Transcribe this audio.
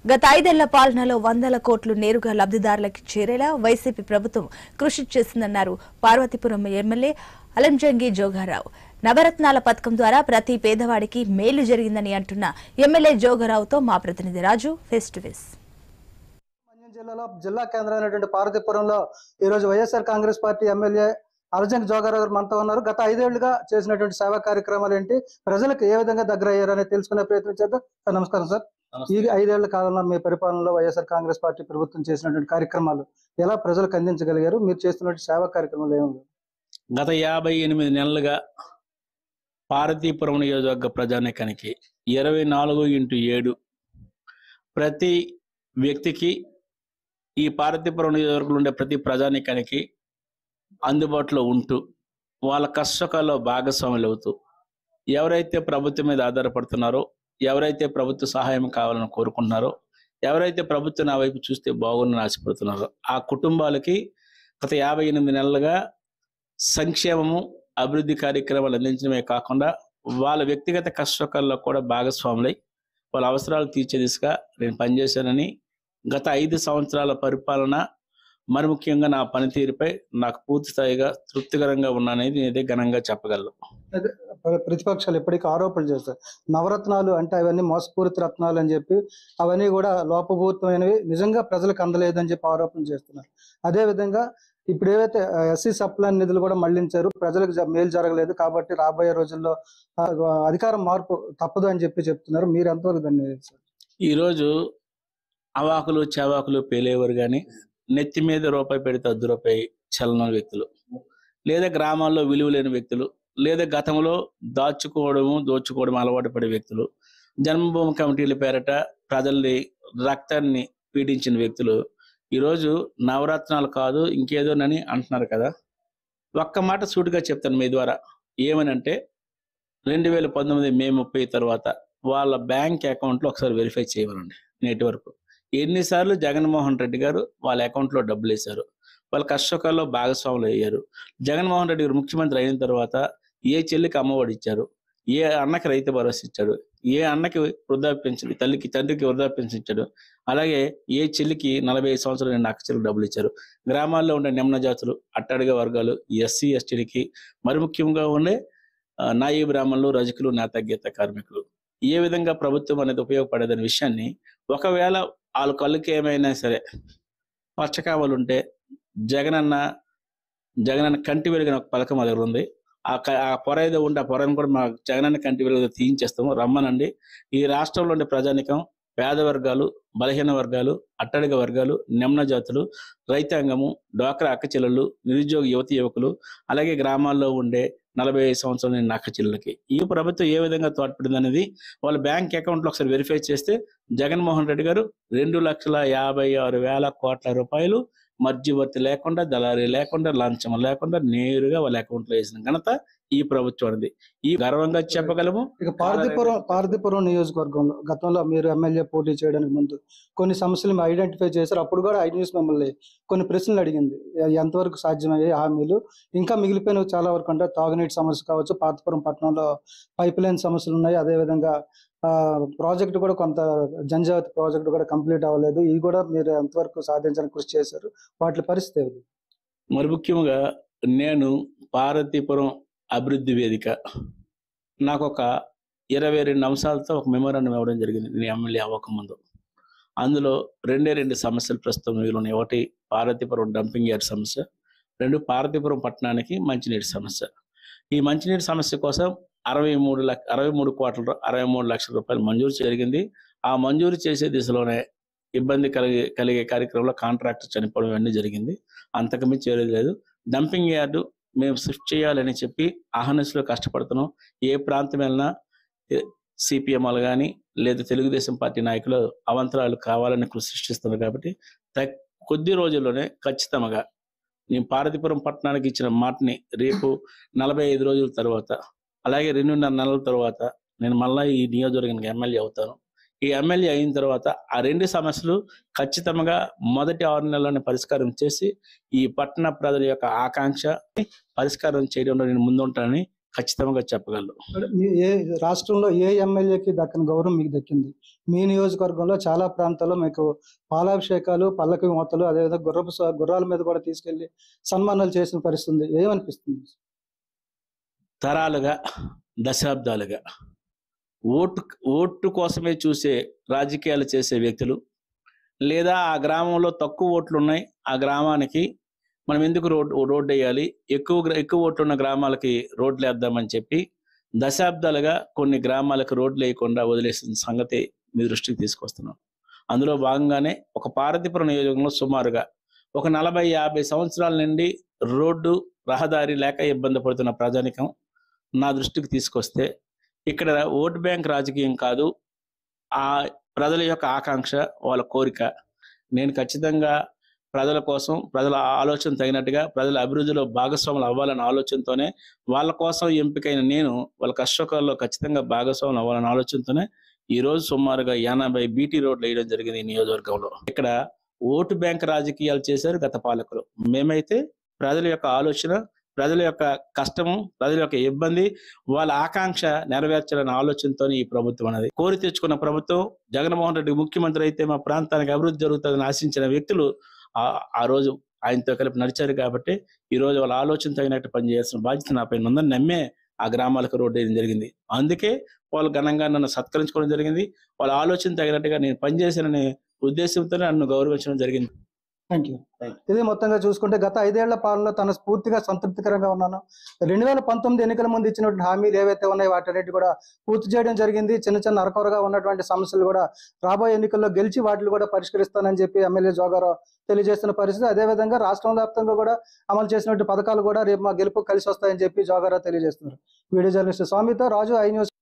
గత 5 ఏళ్ల పాలనలో వందల కోట్లు నేరుగా లబ్ధిదారులకు చేరేలా వైసీపీ ప్రభుత్వం కృషి చేసిందన్నారు పార్వతీపురం ఎమ్మెల్యే అలంజంగి జోగారావు. నవరత్నాల పథకం ద్వారా ప్రతి పేదవాడికి మేలు జరిగిందని అంటున్న ఎమ్మెల్యే జోగారావుతో మా ప్రతినిధి రాజు ఫేస్ టు ఫేస్. జిల్లా కేంద్రమైనటువంటి పార్వతీపురంలో ఈ రోజు వైఎస్ఆర్ కాంగ్రెస్ పార్టీ ఎమ్మెల్యే అలంజంగి జోగారావు గారు మనతో ఉన్నారు. గత 5 ఏళ్లుగా చేసినటువంటి సేవా కార్యక్రమాలు ఏంటి, ప్రజలకు ఏ విధంగా దగ్గర అయ్యారని తెలుసుకునే ప్రయత్నం చేద్దాం. నమస్కారం సార్. ఈ 5 ఏళ్ల కాలంలో మీ పరిపాలనలో వైఎస్ఆర్ కాంగ్రెస్ పార్టీ ప్రభుత్వం చేసినటువంటి కార్యక్రమాలు ఎలా ప్రజలకు అందించగలిగారు? మీరు చేస్తున్నటువంటి సేవా కార్యక్రమాలు ఏమి? గత 58 నెలలుగా పార్వతీపురం నియోజకవర్గ ప్రజానీకానికి 24/7 ప్రతి వ్యక్తికి, ఈ పార్వతీపురం నియోజకవర్గంలో ఉండే ప్రతి ప్రజానీకానికి అందుబాటులో ఉంటూ వాళ్ళ కష్టకాల్లో భాగస్వాములు అవుతూ, ఎవరైతే ప్రభుత్వం మీద ఆధారపడుతున్నారో, ఎవరైతే ప్రభుత్వ సహాయం కావాలని కోరుకుంటున్నారో, ఎవరైతే ప్రభుత్వం నా వైపు చూస్తే బాగుందని ఆశపడుతున్నారో ఆ కుటుంబాలకి గత 58 నెలలుగా సంక్షేమము, అభివృద్ధి కార్యక్రమాలు అందించడమే కాకుండా వాళ్ళ వ్యక్తిగత కష్టకాల్లో కూడా భాగస్వాములై వాళ్ళ అవసరాలు తీర్చే దిశగా నేను పనిచేశానని, గత 5 సంవత్సరాల పరిపాలన మరి ముఖ్యంగా నా పనితీరుపై నాకు పూర్తి స్థాయిగా తృప్తికరంగా ఉన్నాననేది నేనే ఘనంగా చెప్పగలను. ప్రతిపక్షాలు ఎప్పటికీ ఆరోపణలు చేస్తారు, నవరత్నాలు అంటే అవన్నీ మోసపూరిత రత్నాలు అని చెప్పి, అవన్నీ కూడా లోపభూతమైనవి, నిజంగా ప్రజలకు అందలేదని చెప్పి ఆరోపణలు చేస్తున్నారు. అదేవిధంగా ఇప్పుడు ఏవైతే ఎస్సీ సప్లాన్ నిధులు కూడా మళ్లించారు, ప్రజలకు మేలు జరగలేదు కాబట్టి రాబోయే రోజుల్లో అధికారం మార్పు తప్పదు అని చెప్పి చెప్తున్నారు. మీరు ఎంతవరకు దాన్ని? ఈరోజు అవాకులు చవాకులు పేలేవారు కానీ నెత్తి మీద రూపాయి పెడితే 10 రూపాయి చలన వ్యక్తులు, లేదా గ్రామాల్లో విలువ లేని వ్యక్తులు, లేదా గతంలో దోచుకోవడం అలవాటు పడే వ్యక్తులు, జన్మభూమి కమిటీల పేరట ప్రజల్ని రక్తాన్ని పీడించిన వ్యక్తులు ఈరోజు నవరత్నాలు కాదు ఇంకేదోనని అంటున్నారు కదా. ఒక్క మాట సూటిగా చెప్తాను మీ ద్వారా. ఏమనంటే 2019 మే 30 తర్వాత వాళ్ళ బ్యాంక్ అకౌంట్లో ఒకసారి వెరిఫై చేయమనండి. నేటి వరకు ఎన్నిసార్లు జగన్మోహన్ రెడ్డి గారు వాళ్ళ అకౌంట్లో డబ్బులు వేశారు, వాళ్ళ కష్టకాల్లో భాగస్వాములు అయ్యారు. జగన్మోహన్ రెడ్డి గారు ముఖ్యమంత్రి అయిన తర్వాత ఏ చెల్లికి అమ్మఒడి ఇచ్చారు, ఏ అన్నకి రైతు భరోసా ఇచ్చాడు, ఏ అన్నకి వృద్ధాప్య పెన్షన్, తండ్రికి వృద్ధాప్య పెన్షన్ ఇచ్చాడు, అలాగే ఏ చెల్లికి 45 సంవత్సరాలు నిండిన అక్క చెల్లికి డబ్బులు ఇచ్చారు. గ్రామాల్లో ఉండే నిమ్న జాతులు, అట్టడుగు వర్గాలు, ఎస్సీ ఎస్టీలకి, మరి ముఖ్యంగా ఉండే నాయీ బ్రాహ్మణులు, రజకులు, నేతగీత కార్మికులు ఏ విధంగా ప్రభుత్వం అనేది ఉపయోగపడేదనే విషయాన్ని, ఒకవేళ వాళ్ళ కళ్ళకి ఏమైనా సరే పచ్చకామలు ఉంటే జగనన్న కంటి వెలుగున ఒక పథకం దగ్గర ఉంది. ఆ పొర ఏదో ఉంటే ఆ పొరను కూడా మా జగనన్న కంటి వెలుగు తీయించేస్తాము, రమ్మనండి. ఈ రాష్ట్రంలో ఉండే ప్రజానికం, పేద వర్గాలు, బలహీన వర్గాలు, అట్టడుగ వర్గాలు, నిమ్న జాతులు, రైతాంగము, డ్వాక్రా అక్క చెల్లెళ్ళు, నిరుద్యోగ యువకులు, అలాగే గ్రామాల్లో ఉండే 45 సంవత్సరాలు నిండిన అక్క చెల్లెలకి ఈ ప్రభుత్వం ఏ విధంగా తోడ్పడింది అనేది వాళ్ళ బ్యాంక్ అకౌంట్లో ఒకసారి వెరిఫై చేస్తే జగన్మోహన్ రెడ్డి గారు 2,56,000 కోట్ల రూపాయలు మధ్యవర్తి లేకుండా, దళారీ లేకుండా, లంచం లేకుండా నేరుగా వాళ్ళ అకౌంట్లో వేసిన ఘనత ఈ ప్రభుత్వం అనేది ఈ గర్వంగా చెప్పగలము. ఇక పార్వతీపురం నియోజకవర్గంలో గతంలో మీరు ఎమ్మెల్యే పోటీ చేయడానికి ముందు కొన్ని సమస్యలు ఐడెంటిఫై చేశారు. అప్పుడు కూడా ఐ-న్యూస్ మిమ్మల్ని కొన్ని ప్రశ్నలు అడిగింది. ఎంతవరకు సాధ్యమయ్యాయి హామీలు? ఇంకా మిగిలిపోయినవి చాలా వరకు అంటే తాగునీటి సమస్య కావచ్చు, పార్వతీపురం పట్టణంలో పైప్ లైన్ సమస్యలు ఉన్నాయి. అదేవిధంగా ప్రాజెక్టు కూడా కొంత జంజావతి ప్రాజెక్టు కూడా కంప్లీట్ అవ్వలేదు. ఇది కూడా మీరు ఎంతవరకు సాధించడానికి కృషి చేశారు? వాటి పరిస్థితి మరి ముఖ్యంగా నేను పార్వతీపురం అభివృద్ధి వేదిక నాకు ఒక 22 అంశాలతో ఒక మెమోరాండం ఇవ్వడం జరిగింది నేను ఎమ్మెల్యే అవ్వకముందు. అందులో 2 సమస్యలు ప్రస్తుతం మిగిలినాయి. ఒకటి పార్వతీపురం డంపింగ్ యార్డ్ సమస్య, 2 పార్వతీపురం పట్టణానికి మంచినీటి సమస్య. ఈ మంచినీటి సమస్య కోసం 63 లక్షల రూపాయలు మంజూరు జరిగింది. ఆ మంజూరు చేసే దిశలోనే ఇబ్బంది కలిగే కార్యక్రమంలో కాంట్రాక్టర్ చనిపోవడం ఇవన్నీ జరిగింది. అంతకుమించి ఏది లేదు. డంపింగ్ యార్డు మేము షిఫ్ట్ చేయాలని చెప్పి అహర్నిశలో కష్టపడుతున్నాం. ఏ ప్రాంతం వెళ్ళినా సిపిఎంలు కానీ లేదా తెలుగుదేశం పార్టీ నాయకులు అవంతరాలు కావాలని సృష్టిస్తున్నారు. కాబట్టి కొద్ది రోజుల్లోనే ఖచ్చితంగా నేను పార్వతీపురం పట్టణానికి ఇచ్చిన మాటని రేపు 45 రోజుల తర్వాత, అలాగే 2.5 నెలల తర్వాత నేను మళ్ళీ ఈ నియోజకవర్గానికి ఎమ్మెల్యే అవుతాను. ఈ ఎమ్మెల్యే అయిన తర్వాత ఆ 2 సమస్యలు ఖచ్చితంగా మొదటి 6 నెలల్లోనే పరిష్కారం చేసి ఈ పట్టణ ప్రజల యొక్క ఆకాంక్ష పరిష్కారం చేయడంలో నేను ముందుంటానని ఖచ్చితంగా చెప్పగలను. అంటే మీ ఏ రాష్ట్రంలో ఏ ఎమ్మెల్యేకి దక్కని గౌరవం మీకు దక్కింది? మీ నియోజకవర్గంలో చాలా ప్రాంతాల్లో మీకు పాలాభిషేకాలు, పల్లకి మోతలు, అదేవిధంగా గుర్రాల మీద కూడా తీసుకెళ్లి సన్మానాలు చేసిన పరిస్థితి ఉంది. ఏమనిపిస్తుంది? తరాలుగా, దశాబ్దాలుగా ఓటు కోసమే చూసే రాజకీయాలు చేసే వ్యక్తులు, లేదా ఆ గ్రామంలో తక్కువ ఓట్లు ఉన్నాయి, ఆ గ్రామానికి మనం ఎందుకు రోడ్డు వేయాలి, ఎక్కువ ఓట్లు ఉన్న గ్రామాలకి రోడ్లు వేద్దామని చెప్పి దశాబ్దాలుగా కొన్ని గ్రామాలకు రోడ్లు వేయకుండా వదిలేసిన సంగతి మీ దృష్టికి తీసుకొస్తున్నాం. అందులో భాగంగానే ఒక పార్వతీపురం నియోజకవర్గంలో సుమారుగా ఒక 40-50 సంవత్సరాల నుండి రోడ్డు రహదారి లేక ఇబ్బంది పడుతున్న ప్రజానికం నా దృష్టికి తీసుకొస్తే, ఇక్కడ ఓటు బ్యాంక్ రాజకీయం కాదు, ఆ ప్రజల యొక్క ఆకాంక్ష, వాళ్ళ కోరిక. నేను ఖచ్చితంగా ప్రజల కోసం, ప్రజల ఆలోచన తగినట్టుగా ప్రజల అభివృద్ధిలో భాగస్వాములు అవ్వాలన్న ఆలోచనతోనే, వాళ్ళ కోసం ఎంపికైన నేను వాళ్ళ కష్టకాల్లో ఖచ్చితంగా భాగస్వాములు అవ్వాలన్న ఆలోచనతోనే ఈరోజు సుమారుగా 80 బీటీ రోడ్లు వేయడం జరిగింది ఈ నియోజకవర్గంలో. ఇక్కడ ఓటు బ్యాంక్ రాజకీయాలు చేశారు గత పాలకులు. మేమైతే ప్రజల యొక్క ఆలోచన, ప్రజల యొక్క కష్టము, ప్రజల యొక్క ఇబ్బంది, వాళ్ళ ఆకాంక్ష నెరవేర్చాలనే ఆలోచనతో ఈ ప్రభుత్వం అనేది కోరి తెచ్చుకున్న ప్రభుత్వం. జగన్మోహన్ రెడ్డి ముఖ్యమంత్రి అయితే మా ప్రాంతానికి అభివృద్ధి జరుగుతుందని ఆశించిన వ్యక్తులు ఆ రోజు ఆయనతో కలిపి నడిచారు కాబట్టి ఈ రోజు వాళ్ళ ఆలోచన తగినట్టు పనిచేయాల్సిన బాధ్యత నా పైన ఉందని నమ్మే ఆ గ్రామాలకు రోడ్డు వేయడం జరిగింది. అందుకే వాళ్ళు ఘనంగా నన్ను సత్కరించుకోవడం జరిగింది. వాళ్ళ ఆలోచన తగినట్టుగా నేను పనిచేశాననే ఉద్దేశంతో నన్ను గౌరవించడం జరిగింది. Thank you. ఇది మొత్తంగా చూసుకుంటే గత 5 ఏళ్ల పాలనలో తన పూర్తిగా సంతృప్తికరంగా ఉన్నాను. 2019 ఎన్నికల ముందు ఇచ్చినటువంటి హామీలు ఏవైతే ఉన్నాయో వాటన్నిటి కూడా పూర్తి చేయడం జరిగింది. చిన్న అరకొరగా ఉన్నటువంటి సమస్యలు కూడా రాబోయే ఎన్నికల్లో గెలిచి వాటిని కూడా పరిష్కరిస్తానని చెప్పి ఎమ్మెల్యే జోగారావు తెలియజేస్తున్న పరిస్థితి. అదేవిధంగా రాష్ట్రం వ్యాప్తంగా కూడా అమలు చేసినటువంటి పథకాలు కూడా రేపు మా గెలుపు కలిసి వస్తాయని చెప్పి జోగారావు తెలియజేస్తున్నారు. వీడియో జర్నలిస్ట్ స్వామితో రాజు, ఐ న్యూస్.